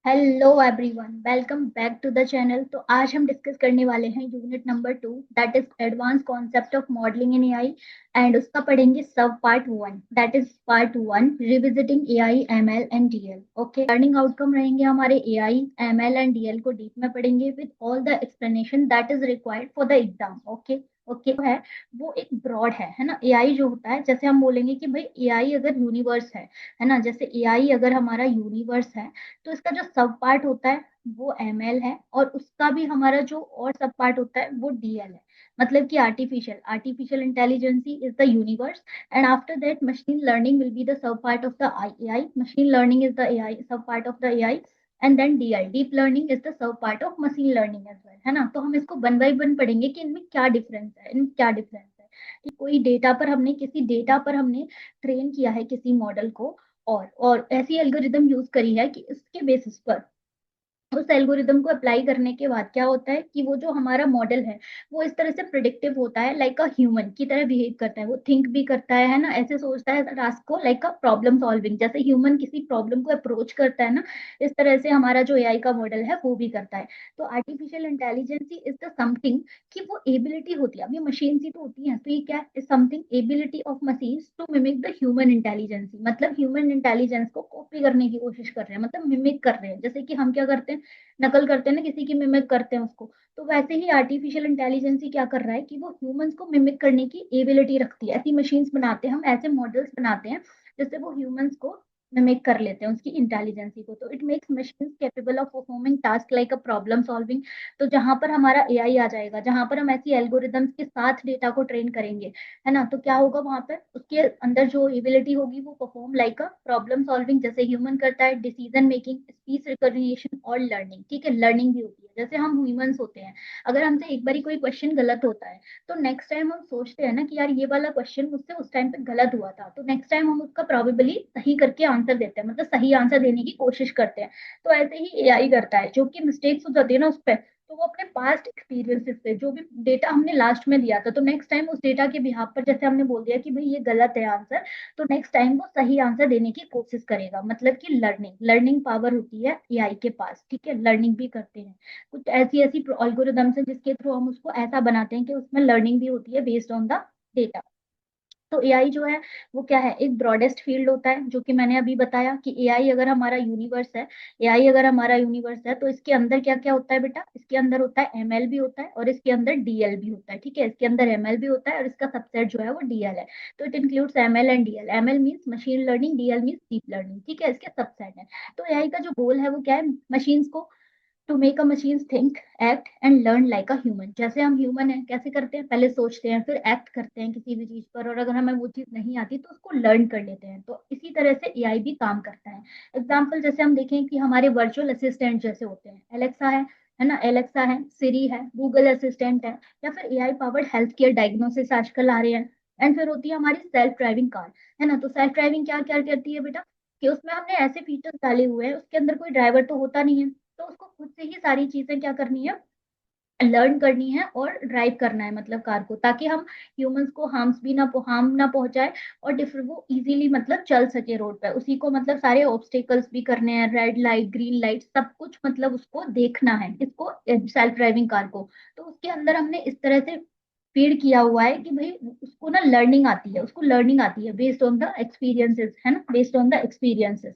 Hello everyone, welcome back to the channel. तो आज हम डिस्कस करने वाले हैं unit number 2, that is advance concept of modelling in AI. And उसका पढ़ेंगे सब part 1, that is part 1 revisiting AI ML and DL. Okay, learning outcome रहेंगे हमारे एआई एमएल एंड डीएल को डीप में पढ़ेंगे with all the explanation that is required for the exam. Okay okay वो एक ब्रॉड है ना। एआई जो होता है, जैसे हम बोलेंगे कि भाई एआई अगर यूनिवर्स है ना, जैसे एआई अगर हमारा यूनिवर्स है तो इसका जो सब पार्ट होता है वो एमएल है, और उसका भी हमारा जो और सब पार्ट होता है वो डीएल है। मतलब कि artificial artificial intelligence is the universe, and after that machine learning will be the sub part of the AI. Machine learning is the AI sub part of the AI, and then DL deep learning is the sub part of machine learning as well, है ना। तो हम इसको one by one पढ़ेंगे कि इनमें क्या difference है, इनमें क्या डिफरेंस है। कि कोई डेटा पर हमने किसी डेटा पर हमने ट्रेन किया है किसी मॉडल को, और ऐसी एल्गोरिदम यूज करी है कि इसके बेसिस पर उस एल्गोरिदम को अप्लाई करने के बाद क्या होता है कि वो जो हमारा मॉडल है वो इस तरह से प्रिडिक्टिव होता है, लाइक अ ह्यूमन की तरह बिहेव करता है। वो थिंक भी करता है ना, ऐसे सोचता है टास्क को, लाइक अ प्रॉब्लम सॉल्विंग, जैसे ह्यूमन किसी प्रॉब्लम को अप्रोच करता है ना, इस तरह से हमारा जो एआई का मॉडल है वो भी करता है। तो artificial intelligence is the something कि वो एबिलिटी होती है। अभी मशीन ही तो होती है, तो ये क्या है, something ability of machine to mimic the human intelligence. मतलब ह्यूमन इंटेलिजेंस को कॉपी करने की कोशिश कर रहे हैं, मतलब मिमिक कर रहे हैं। जैसे कि हम क्या करते हैं, नकल करते हैं ना, किसी की मिमिक करते हैं उसको। तो वैसे ही आर्टिफिशियल इंटेलिजेंसी क्या कर रहा है कि वो ह्यूमंस को मिमिक करने की एबिलिटी रखती है। ऐसी मशीन्स बनाते हैं हम, ऐसे मॉडल्स बनाते हैं जिससे वो ह्यूमंस को मिमिक कर लेते हैं उसकी इंटेलिजेंसी को। तो it makes machines capable of performing task like a problem solving. तो जहां पर हमारा एआई आ जाएगा, जहां पर हम ऐसी एल्गोरिदम्स के साथ डेटा को ट्रेन करेंगे, है ना, तो क्या होगा, वहां पर उसके अंदर जो एबिलिटी होगी वो perform like a problem solving जैसे ह्यूमन करता है, डिसीजन मेकिंग, स्पीच रिकॉग्निशन और लर्निंग। ठीक है, लर्निंग भी होती है जैसे हम ह्यूमंस होते हैं। अगर हमसे एक बारी कोई क्वेश्चन गलत होता है तो नेक्स्ट टाइम हम सोचते हैं ना कि यार ये वाला क्वेश्चन मुझसे उस टाइम पे गलत हुआ था, तो नेक्स्ट टाइम हम उसका प्रोबेबली सही करके आंसर देते हैं, मतलब सही आंसर देने की कोशिश करते हैं। तो ऐसे ही एआई करता है, जो कि मिस्टेक्स हो जाती है ना उस पर, तो वो अपने पास्ट एक्सपीरियंसेस से जो भी डेटा हमने लास्ट में दिया था, तो नेक्स्ट टाइम उस डेटा के बिहाफ पर जैसे हमने बोल दिया कि भाई ये गलत है आंसर, तो नेक्स्ट टाइम वो सही आंसर देने की कोशिश करेगा। मतलब कि लर्निंग लर्निंग पावर होती है एआई के पास। ठीक है, लर्निंग भी करते हैं। कुछ ऐसी ऐसी एल्गोरिदम्स है जिसके थ्रू हम उसको ऐसा बनाते हैं कि उसमें लर्निंग भी होती है बेस्ड ऑन द डेटा। तो एआई जो है वो क्या है, एक ब्रॉडेस्ट फील्ड होता है, जो कि मैंने अभी बताया कि एआई अगर हमारा यूनिवर्स है, एआई अगर हमारा यूनिवर्स है तो इसके अंदर क्या क्या होता है बेटा, इसके अंदर होता है एमएल भी होता है और इसके अंदर डीएल भी होता है। ठीक है, इसके अंदर एमएल भी होता है और इसका सबसेट जो है वो डीएल है। तो it includes ML and DL. ML means machine learning, DL means deep learning. ठीक है, इसके सबसेट है। तो एआई का जो गोल है वो क्या है, मशीन्स को to make a machine think, act and learn like a human. जैसे हम ह्यूमन है, कैसे करते हैं, पहले सोचते हैं फिर एक्ट करते हैं किसी भी चीज पर, और अगर हमें वो चीज नहीं आती तो उसको लर्न कर लेते हैं। तो इसी तरह से एआई भी काम करता है। एग्जाम्पल जैसे हम देखें कि हमारे वर्चुअल असिस्टेंट जैसे होते हैं, एलेक्सा है ना, एलेक्सा है, सिरी है, गूगल असिस्टेंट है, या फिर AI powered health care diagnosis आजकल आ रहे हैं। एंड फिर होती है हमारी सेल्फ ड्राइविंग कार, है ना। तो सेल्फ ड्राइविंग क्या क्या करती है बेटा, कि उसमें हमने ऐसे फीचर्स डाले हुए हैं, उसके अंदर कोई ड्राइवर तो होता नहीं है, तो उसको खुद से ही सारी चीजें क्या करनी है, लर्न करनी है और ड्राइव करना है, मतलब कार को, ताकि हम ह्यूमंस को हार्म ना पहुंचाए, और वो इजीली मतलब चल सके रोड पे। उसी को मतलब सारे ऑब्स्टेकल्स भी करने हैं, रेड लाइट ग्रीन लाइट सब कुछ, मतलब उसको देखना है इसको, सेल्फ ड्राइविंग कार को। तो उसके अंदर हमने इस तरह से फीड किया हुआ है कि भाई उसको ना लर्निंग आती है, उसको लर्निंग आती है बेस्ड ऑन द एक्सपीरियंसेस, है ना, बेस्ड ऑन द एक्सपीरियंसेस।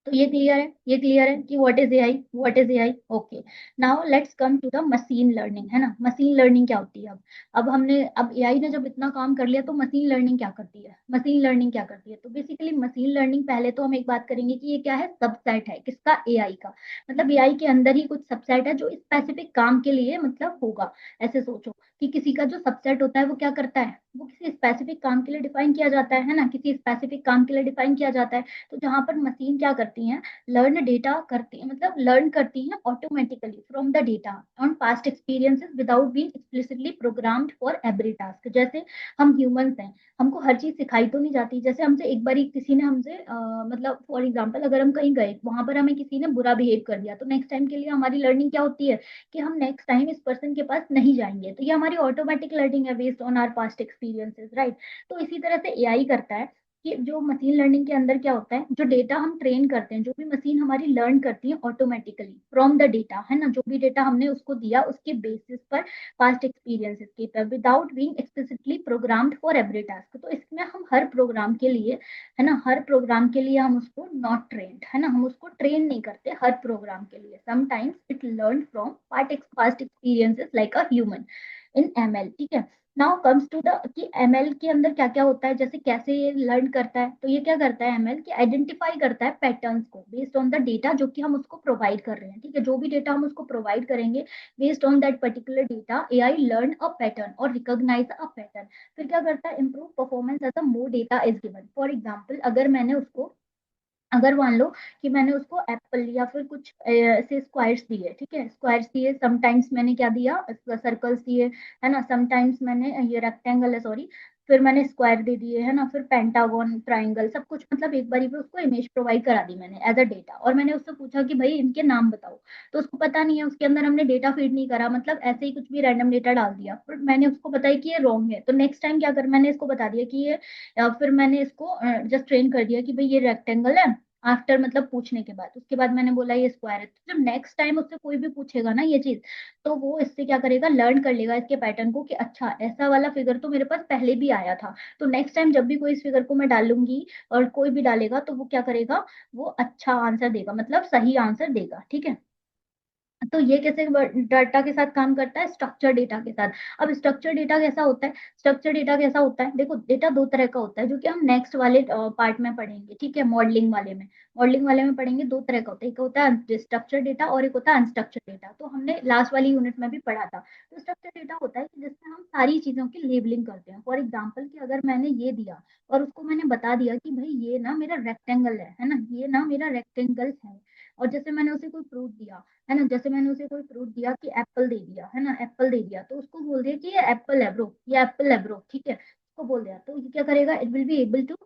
तो ये क्लियर है, ये क्लियर है कि what is AI, what is AI. Okay, now let's come to the machine learning, है ना। मशीन लर्निंग क्या होती है, अब एआई ने जब इतना काम कर लिया तो मशीन लर्निंग क्या करती है, मशीन लर्निंग क्या करती है। तो बेसिकली मशीन लर्निंग, पहले तो हम एक बात करेंगे कि ये क्या है, सबसेट है किसका, एआई का। मतलब एआई के अंदर ही कुछ सबसेट है जो स्पेसिफिक काम के लिए मतलब होगा। ऐसे सोचो कि किसी का जो सबसेट होता है वो क्या करता है, वो किसी स्पेसिफिक काम के लिए डिफाइन किया जाता है ना, किसी स्पेसिफिक काम के लिए डिफाइन किया जाता है। तो जहां पर मशीन क्या करती हैं, लर्न डेटा करती है, मतलब लर्न करती हैं automatically from the data on past experiences without being explicitly programmed for every task. जैसे हम ह्यूमंस हैं, हमको हर चीज सिखाई तो नहीं जाती। जैसे हमसे एक बारी किसी ने हमसे मतलब फॉर एग्जांपल अगर हम कहीं गए, वहां पर हमें किसी ने बुरा बिहेव कर दिया, तो नेक्स्ट टाइम के लिए हमारी लर्निंग क्या होती है कि हम नेक्स्ट टाइम इस पर्सन के पास नहीं जाएंगे। तो ये हमारी ऑटोमेटिक लर्निंग है based on our past experiences, right. तो इसी तरह से एआई करता है कि जो मशीन लर्निंग के अंदर क्या होता है, जो डेटा हम ट्रेन करते हैं, जो भी मशीन हमारी लर्न करती है ऑटोमेटिकली फ्रॉम द डेटा, है ना, जो भी डेटा हमने उसको दिया उसके बेसिस पर, पास्ट एक्सपीरियंसेस के पर, without being explicitly programmed for every task. तो इसमें हम हर प्रोग्राम के लिए, है ना, हर प्रोग्राम के लिए हम उसको नॉट ट्रेन्ड, है ना, हम उसको ट्रेन नहीं करते हर प्रोग्राम के लिए। Sometimes it learn from past experiences like a human in ML, ठीक है। नाउ कम्स टू द कि एमएल के अंदर क्या क्या होता है, जैसे कैसे ये लर्न करता है। तो ये क्या करता है एमएल, कि आइडेंटिफाई करता है पैटर्न्स को बेस्ड ऑन द डेटा जो कि हम उसको प्रोवाइड कर रहे हैं, ठीक है। जो भी डेटा हम उसको प्रोवाइड करेंगे, based on that particular data, AI learn a pattern और रिकॉग्नाइज अ पैटर्न। फिर क्या करता है, improve performance as a more data is given. For example, अगर मान लो कि मैंने उसको एप्पल या फिर कुछ ऐसे स्क्वायर्स दिए, ठीक है, स्क्वायर्स दिए, समटाइम्स मैंने क्या दिया, सर्कल्स दिए, है ना, समटाइम्स मैंने ये रेक्टेंगल है सॉरी, फिर मैंने स्क्वायर दे दिए, है ना, फिर पेंटागन, ट्राइंगल, सब कुछ, मतलब एक बारी पे उसको इमेज प्रोवाइड करा दी मैंने एज अ डेटा, और मैंने उससे पूछा कि भाई इनके नाम बताओ। तो उसको पता नहीं है, उसके अंदर हमने डेटा फीड नहीं करा, मतलब ऐसे ही कुछ भी रैंडम डेटा डाल दिया, फिर मैंने उसको बताया कि ये रॉन्ग है। तो नेक्स्ट टाइम क्या कर, मैंने इसको बता दिया कि ये, फिर मैंने इसको जस्ट ट्रेन कर दिया कि भाई ये रेक्टेंगल है, आफ्टर मतलब पूछने के बाद, उसके बाद मैंने बोला ये स्क्वायर है। तो जब नेक्स्ट टाइम उससे कोई भी पूछेगा ना ये चीज, तो वो इससे क्या करेगा, लर्न कर लेगा इसके पैटर्न को, कि अच्छा ऐसा वाला फिगर तो मेरे पास पहले भी आया था। तो नेक्स्ट टाइम जब भी कोई इस फिगर को मैं डालूंगी, और कोई भी डालेगा, तो वो क्या करेगा, वो अच्छा आंसर देगा, मतलब सही आंसर देगा, ठीक है। तो ये कैसे डाटा के साथ काम करता है, स्ट्रक्चर डेटा के साथ। अब स्ट्रक्चर डेटा कैसा होता है, स्ट्रक्चर डेटा कैसा होता है, देखो डेटा दो तरह का होता है, जो कि हम नेक्स्ट वाले पार्ट में पढ़ेंगे, ठीक है, मॉडलिंग वाले में पढ़ेंगे। दो तरह का होता है, एक होता है स्ट्रक्चर डेटा और एक होता है अनस्ट्रक्चर डेटा। तो हमने लास्ट वाली यूनिट में भी पढ़ा था। तो स्ट्रक्चर डेटा होता है कि जिसमें हम सारी चीजों की लेबलिंग करते हैं। फॉर एग्जाम्पल कि अगर मैंने ये दिया और उसको मैंने बता दिया कि भाई ये ना मेरा रेक्टेंगल है ना, ये ना मेरा रेक्टेंगल है, और जैसे मैंने उसे कोई फ्रूट दिया, है ना, जैसे मैंने उसे कोई फ्रूट दिया कि एप्पल दे दिया, है ना, एप्पल दे दिया, तो उसको बोल दिया कि ये एप्पल है ब्रो, ये एप्पल है ब्रो, ठीक है, उसको बोल दिया, तो ये क्या करेगा, it will be able to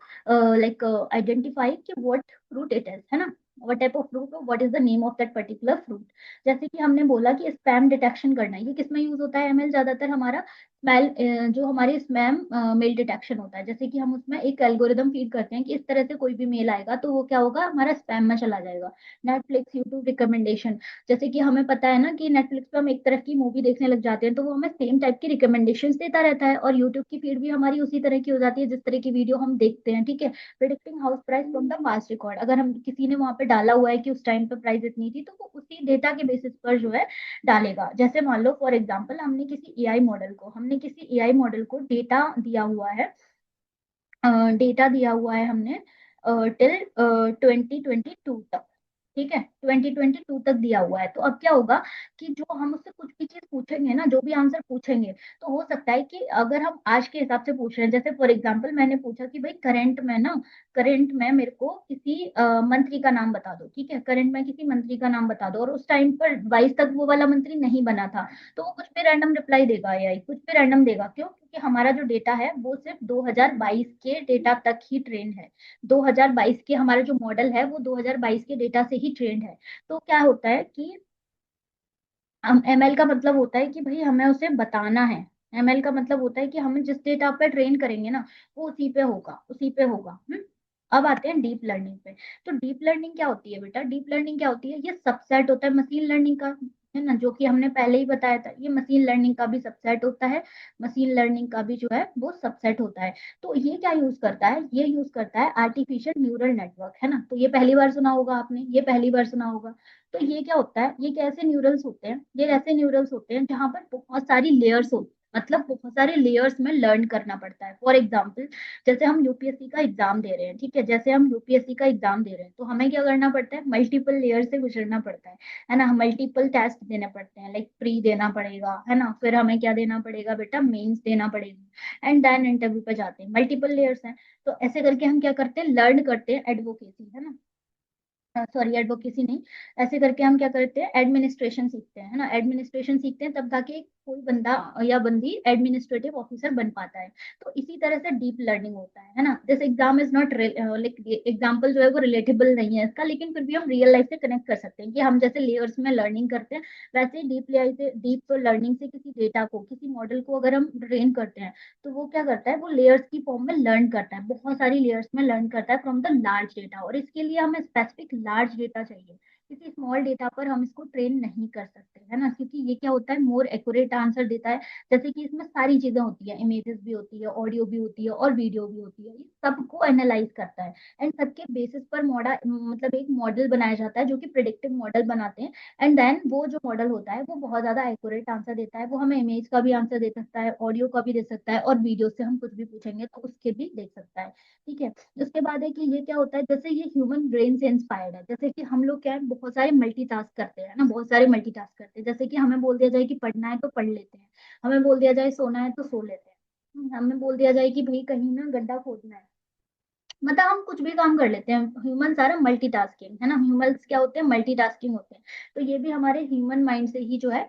like identify कि व्हाट फ्रूट इट इज, है ना, what type of fruit, what is the name of that particular fruit. जैसे कि हमने बोला कि स्पैम डिटेक्शन करना है, ये किसमें यूज होता है एमएल, ज्यादातर हमारा स्मेल, जो हमारी स्पैम मेल डिटेक्शन होता है। जैसे कि हम उसमें एक एल्गोरिदम फीड करते हैं कि इस तरह से कोई भी मेल आएगा तो वो क्या होगा, हमारा स्पैम में चला जाएगा। नेटफ्लिक्स, यूट्यूब रिकमेंडेशन, जैसे कि हमें पता है ना कि नेटफ्लिक्स पे हम एक तरह की मूवी देखने लग जाते हैं, तो वो हमें सेम टाइप की रिकमेंडेशंस देता रहता है, और यूट्यूब की फीड भी हमारी उसी तरह की हो जाती है जिस तरह की वीडियो हम देखते हैं, ठीक है। Predicting house price from the past record, अगर हम किसी ने वहां पे डाला हुआ है कि उस टाइम पे प्राइस इतनी थी, तो वो उसी डेटा के बेसिस पर जो है डालेगा। जैसे मान लो फॉर एग्जाम्पल, हमने किसी एआई मॉडल को डेटा दिया हुआ है हमने टिल 2022 तक, ठीक है, 2022 तक दिया हुआ है। तो अब क्या होगा कि जो हम उससे कुछ भी चीज पूछेंगे ना, जो भी आंसर पूछेंगे, तो हो सकता है कि अगर हम आज के हिसाब से पूछ रहे हैं, जैसे फॉर एग्जांपल मैंने पूछा कि भाई करंट में मेरे को किसी मंत्री का नाम बता दो, ठीक है, करंट में किसी मंत्री का नाम बता दो, और उस टाइम पर 22 तक वो वाला मंत्री नहीं बना था, तो वो कुछ भी रैंडम रिप्लाई देगा, एआई कुछ भी रैंडम देगा। क्यों? क्योंकि हमारा जो डेटा है वो सिर्फ 2022 के डेटा तक ही ट्रेन है। 2022 के हमारा जो मॉडल है वो 2022 के डेटा से ही ट्रेंड है। तो क्या होता है कि हम एमएल का मतलब होता है कि भाई हमें उसे बताना है। एमएल का मतलब होता है कि हमें जिस डेटा पे ट्रेन करेंगे ना, वो उसी पे होगा। अब आते हैं डीप लर्निंग पे। तो डीप लर्निंग क्या होती है बेटा, डीप लर्निंग क्या होती है, ये सबसेट होता है मशीन लर्निंग का, है ना, जो कि हमने पहले ही बताया था, ये मशीन लर्निंग का भी सबसेट होता है, मशीन लर्निंग का भी जो है वो सबसेट होता है। तो ये क्या यूज करता है, ये यूज करता है आर्टिफिशियल न्यूरल नेटवर्क, है ना, तो ये पहली बार सुना होगा आपने, ये पहली बार सुना होगा। तो ये क्या होता है, ये ऐसे न्यूरल्स होते हैं जहां पर बहुत सारी लेयर्स होती हैं, मतलब बहुत सारे लेयर्स में लर्न करना पड़ता है। फॉर एग्जाम्पल, जैसे हम यूपीएससी का एग्जाम दे रहे हैं, ठीक है, जैसे हम यूपीएससी का एग्जाम दे रहे हैं, तो हमें क्या करना पड़ता है, मल्टीपल लेयर से गुजरना पड़ता है ना, मल्टीपल टेस्ट देने पड़ते हैं, लाइक प्री देना पड़ेगा, है ना, फिर हमें क्या देना पड़ेगा बेटा, मेंस देना पड़ेगा, एंड देन इंटरव्यू पे जाते हैं, मल्टीपल लेयर्स हैं। तो ऐसे करके हम क्या करते हैं, लर्न करते हैं एडवोकेसी, है ना, सॉरी एडवोकेसी नहीं, ऐसे करके हम क्या करते हैं, एडमिनिस्ट्रेशन सीखते हैं, है ना, एडमिनिस्ट्रेशन सीखते हैं तब जाके कोई बंदा या बंदी एडमिनिस्ट्रेटिव ऑफिसर बन पाता है। तो इसी तरह से डीप लर्निंग होता है ना। This exam is not like, example जो है वो रिलेटेबल नहीं है इसका, लेकिन फिर भी हम रियल लाइफ से कनेक्ट कर सकते हैं कि हम जैसे लेयर्स में लर्निंग करते हैं, वैसे ही डीप लर्निंग से किसी डेटा को, किसी मॉडल को अगर हम ट्रेन करते हैं, तो वो क्या करता है, वो लेयर्स की फॉर्म में लर्न करता है, बहुत सारी लेयर्स में लर्न करता है फ्रॉम द लार्ज डेटा। और इसके लिए हमें स्पेसिफिक लार्ज डेटा चाहिए, किसी स्मॉल डेटा पर हम इसको ट्रेन नहीं कर सकते, है ना, क्योंकि ये क्या होता है, मोर एक्यूरेट आंसर देता है। जैसे कि इसमें सारी चीजें होती है, इमेजेस भी होती है, ऑडियो भी होती है और वीडियो भी होती है, ये सबको एनालाइज करता है। एंड सबके बेसिस पर मॉडल, मतलब एक मॉडल बनाया जाता है जो कि प्रिडिक्टिव मॉडल बनाते हैं। एंड देन वो जो मॉडल होता है वो बहुत ज्यादा एक्यूरेट आंसर देता है, वो हमें इमेज का भी आंसर दे सकता है, ऑडियो का भी दे सकता है, और वीडियो से हम कुछ भी पूछेंगे तो उसके भी दे सकता है। ठीक है। उसके बाद है कि ये क्या होता है, जैसे ये ह्यूमन ब्रेन से इंस्पायर्ड है, जैसे कि हम लोग क्या है, बहुत सारे मल्टीटास्क करते हैं ना, बहुत सारे मल्टीटास्क करते हैं। जैसे कि हमें बोल दिया जाए कि पढ़ना है तो पढ़ लेते हैं, हमें बोल दिया जाए सोना है तो सो लेते हैं, हमें बोल दिया जाए कि भाई कहीं ना गड्ढा खोदना है, मतलब हम कुछ भी काम कर लेते हैं। ह्यूमन सारा मल्टीटास्किंग, है ना, ह्यूमंस क्या होते हैं, मल्टीटास्किंग होते हैं। तो ये भी हमारे ह्यूमन माइंड से ही जो है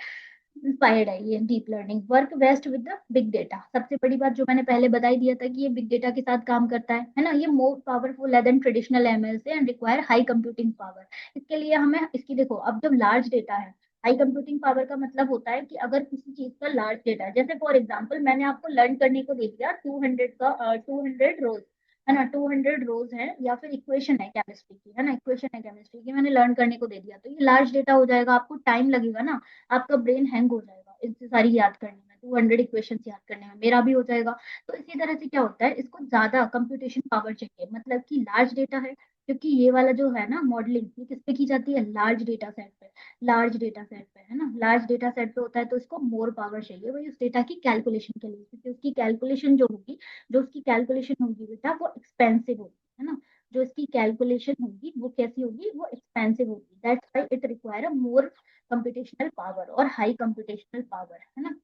इंस्पायर्ड है ये deep learning. Work best with the big data, सबसे बड़ी बात जो मैंने पहले बताई दिया था कि ये बिग डेटा के साथ काम करता है ना, ये मोर पावरफुल है देन ट्रेडिशनल एमएल से and require high computing power. इसके लिए हमें इसकी देखो, अब जब लार्ज डेटा है, हाई कंप्यूटिंग पावर का मतलब होता है कि अगर किसी चीज का लार्ज डेटा है, जैसे फॉर एग्जांपल मैंने आपको लर्न करने को दे दिया 200 का 200 रोज, है ना, 200 रोज है, या फिर इक्वेशन है केमिस्ट्री की, है ना, इक्वेशन है केमिस्ट्री की, मैंने लर्न करने को दे दिया, तो ये लार्ज डेटा हो जाएगा, आपको टाइम लगेगा ना, आपका ब्रेन हैंग हो जाएगा इतनी सारी याद करने में, 200 इक्वेशन याद करने में, मेरा भी हो जाएगा। तो इसी तरह से क्या होता है, इसको ज्यादा कंप्यूटेशन पावर चाहिए, मतलब कि लार्ज डेटा है, क्योंकि ये वाला जो है ना मॉडलिंग, ये किस पे की जाती है, लार्ज डेटा सेट पे, लार्ज डेटा सेट पे, है ना, लार्ज डेटा सेट पे होता है, तो इसको मोर पावर चाहिए वही उस डेटा की कैलकुलेशन के लिए, क्योंकि उसकी कैलकुलेशन जो होगी, जो उसकी कैलकुलेशन होगी बेटा वो एक्सपेंसिव होगी, है ना, जो इसकी कैलकुलेशन होगी वो कैसी होगी, वो एक्सपेंसिव होगी, that's why it require a more computational power और हाई कंप्यूटेशनल पावर, है ना।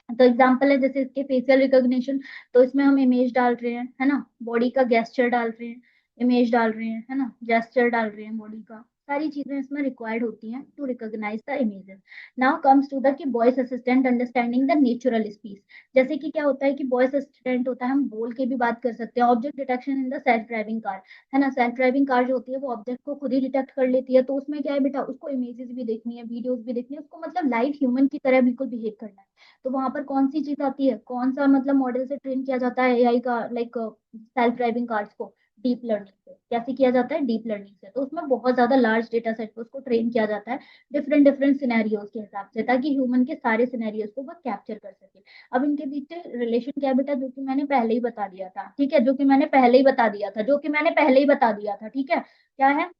तो एग्जांपल है जैसे इसके फेशियल रिकॉग्निशन, तो इसमें हम इमेज डाल रहे हैं, है ना, बॉडी का गेस्चर डाल रहे हैं, इमेज डाल रहे हैं, है ना, गेस्चर डाल रहे हैं बॉडी का, सारी चीजें इसमें रिक्वायर्ड होती हैं to recognise the images. Now comes to the कि voice assistant understanding the natural speech. जैसे कि क्या होता है कि वॉइस असिस्टेंट होता है, हम बोल के भी बात कर सकते हैं। Object detection in the self driving car, है ना, सेल्फ ड्राइविंग कार जो होती है वो ऑब्जेक्ट को खुद ही डिटेक्ट कर लेती है, तो उसमें क्या है बेटा, उसको इमेजेस भी देखनी है, वीडियोस भी देखनी है, उसको मतलब लाइव ह्यूमन की तरह बिल्कुल बिहेव करना है। तो वहां पर कौन सी चीज आती है, कौन सा मतलब मॉडल से ट्रेन किया जाता है एआई का, लाइक सेल्फ ड्राइविंग कार्स को, डीप लर्निंग से। कैसे किया जाता है, डीप लर्निंग से, तो उसमें बहुत ज्यादा लार्ज डेटा सेट पे उसको ट्रेन किया जाता है, डिफरेंट डिफरेंट सिनेरियोज के हिसाब से, ताकि ह्यूमन के सारे सिनेरियोज को वो कैप्चर कर सके। अब इनके बीच रिलेशन क्या है बेटा, जो कि मैंने पहले ही बता दिया था, ठीक है, जो कि मैंने पहले ही बता दिया था, जो कि मैंने पहले ही बता दिया था, ठीक है, क्या है,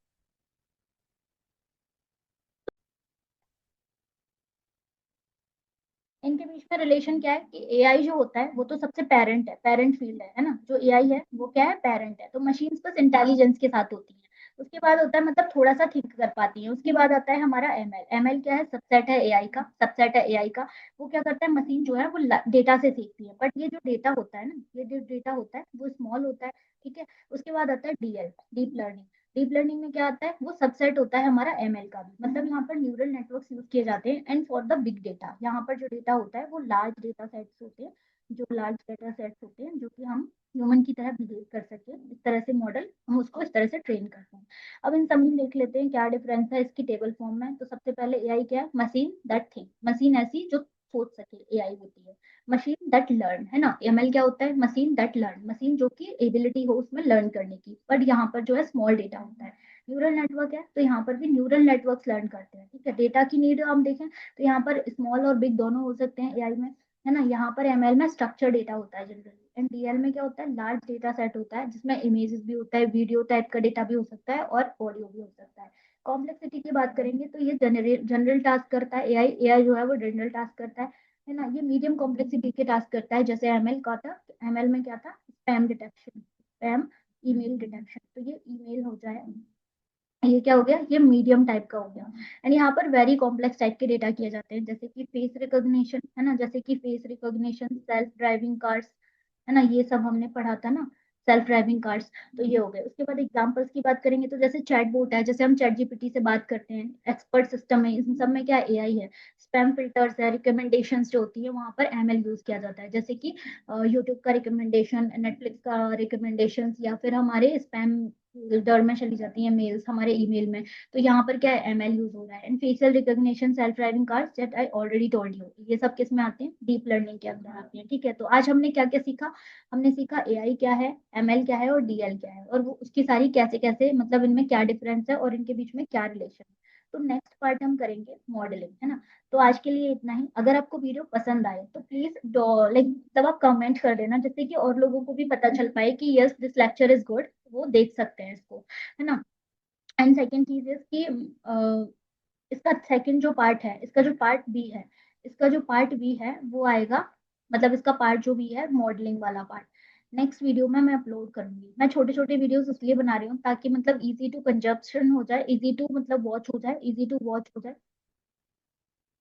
इनके बीच में रिलेशन क्या है कि एआई जो होता है वो तो सबसे पेरेंट है, पेरेंट फील्ड है ना, जो एआई है वो क्या है, पेरेंट है, तो मशीन्स बस इंटेलिजेंस के साथ होती है। उसके बाद होता है मतलब थोड़ा सा थिंक कर पाती है। उसके बाद आता है हमारा एमएल। एमएल क्या है, सबसेट है एआई का, सबसेट है एआई का। वो क्या करता है, मशीन जो है वो डेटा से सीखती है, बट ये जो डेटा होता है ना, ये जो डेटा होता है वो स्मॉल होता है, ठीक है। उसके बाद आता है DL, deep learning. Deep learning में क्या आता है, वो सबसेट होता है हमारा एमएल का भी, मतलब यहाँ पर न्यूरल नेटवर्क्स यूज किए जाते हैं। And for the big data, यहाँ पर जो डेटा होता है वो लार्ज डेटा सेट्स होते हैं, जो लार्ज डेटा सेट्स होते हैं, जो कि हम ह्यूमन की तरह बिहेव कर सके, इस तरह से मॉडल हम उसको इस तरह से ट्रेन करते हैं। अब इन सब में देख लेते हैं क्या डिफरेंस है इसकी टेबल फॉर्म में। तो सबसे पहले एआई क्या है, मशीन दैट थिंक, मशीन ऐसी जो सोच सके, एआई होती है। मशीन दैट लर्न, है ना, एमएल क्या होता है, मशीन दैट लर्न, मशीन जो की एबिलिटी हो उसमें लर्न करने की, बट यहाँ पर जो है स्मॉल डेटा होता है। न्यूरल नेटवर्क है, तो यहाँ पर भी न्यूरल नेटवर्क्स लर्न करते हैं, ठीक है। डेटा की नीड हम देखें तो यहाँ पर स्मॉल और बिग दोनों हो सकते हैं एआई में, है ना। यहाँ पर एमएल में स्ट्रक्चर डेटा होता है जनरली, एंड डीएल में क्या होता है, लार्ज डेटा सेट होता है, जिसमें इमेजेस भी होता है, वीडियो टाइप का डेटा भी हो सकता है और ऑडियो भी हो सकता है। कॉम्प्लेक्सिटी की बात करेंगे तो ये जनरल टास्क करता है एआई, एआई जो है वो जनरल टास्क करता है ना। ये मीडियम कॉम्प्लेक्सिटी के टास्क करता है, जैसे एमएल का था, एमएल में क्या था, spam detection, spam email detection, तो ये ईमेल हो जाए, ये क्या हो गया, ये मीडियम टाइप का हो गया। एंड यहाँ पर वेरी कॉम्प्लेक्स टाइप के डेटा किए जाते हैं, जैसे कि फेस रिकॉग्निशन, है ना, जैसे कि face recognition, self driving cars, है ना, ये सब हमने पढ़ा था ना, सेल्फ ड्राइविंग कार्स। तो ये हो गए। उसके बाद एग्जांपल्स की बात करेंगे तो जैसे चैट बोट है, जैसे हम चैट जीपीटी से बात करते हैं, एक्सपर्ट सिस्टम है, इन सब में क्या एआई है। स्पैम फिल्टर्स है, रिकमेंडेशंस जो होती है वहां पर एमएल यूज किया जाता है, जैसे कि यूट्यूब का रिकमेंडेशन, नेटफ्लिक्स का रिकमेंडेशन, या फिर हमारे स्पैम फिल्टर में चली जाती है मेल्स हमारे ईमेल में। तो यहाँ पर क्या है, एमएल यूज हो रहा है। And facial recognition, self driving cars, that I already told you, ये सब किस में आते हैं, डीप लर्निंग के अंदर आते हैं। ठीक है, तो आज हमने क्या क्या सीखा। हमने सीखा एआई क्या है, एमएल क्या है और डीएल क्या है, और वो उसकी सारी कैसे कैसे मतलब इनमें क्या डिफरेंस है और इनके बीच में क्या रिलेशन है। तो नेक्स्ट पार्ट हम करेंगे मॉडलिंग, है ना। तो आज के लिए इतना ही। अगर आपको वीडियो पसंद आए तो प्लीज लाइक तब आप कमेंट कर देना, जिससे कि और लोगों को भी पता चल पाए कि yes this lecture is good, वो देख सकते हैं इसको, है ना। एंड सेकेंड चीज इज कि इसका सेकंड जो पार्ट है, इसका जो पार्ट बी है, इसका जो पार्ट बी है वो आएगा, मतलब इसका पार्ट जो भी है मॉडलिंग वाला पार्ट, नेक्स्ट वीडियो में मैं अपलोड करूंगी। मैं छोटे छोटे वीडियोस इसलिए बना रही हूँ ताकि मतलब इजी टू कंजप्शन हो जाए, इजी टू मतलब वॉच हो जाए, इजी टू वॉच हो जाए।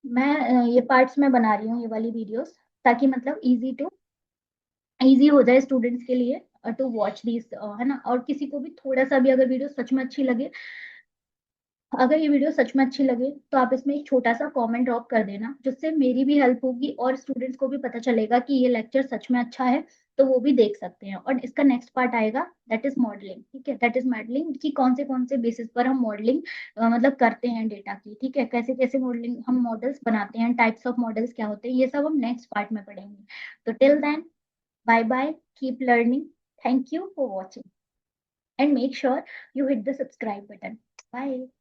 मैं ये पार्ट्स में बना रही हूँ ये वाली वीडियोस, ताकि मतलब इजी हो जाए स्टूडेंट्स के लिए टू वॉच दिस, है ना। और किसी को भी थोड़ा सा भी अगर वीडियो सच में अच्छी लगे, अगर ये वीडियो सच में अच्छी लगे तो आप इसमें एक छोटा सा कमेंट ड्रॉप कर देना, जिससे मेरी भी हेल्प होगी और स्टूडेंट्स को भी पता चलेगा कि ये लेक्चर सच में अच्छा है, तो वो भी देख सकते हैं। और इसका नेक्स्ट पार्ट आएगा, दैट इज मॉडलिंग। ठीक है, दैट इज मॉडलिंग कि कौन से बेसिस पर हम मॉडलिंग मतलब करते हैं डेटा की। ठीक है, कैसे कैसे मॉडलिंग हम मॉडल्स बनाते हैं, टाइप्स ऑफ मॉडल्स क्या होते हैं, ये सब हम नेक्स्ट पार्ट में पढ़ेंगे। तो till then, bye bye, keep learning, thank you for watching, and make sure you hit the subscribe button. Bye.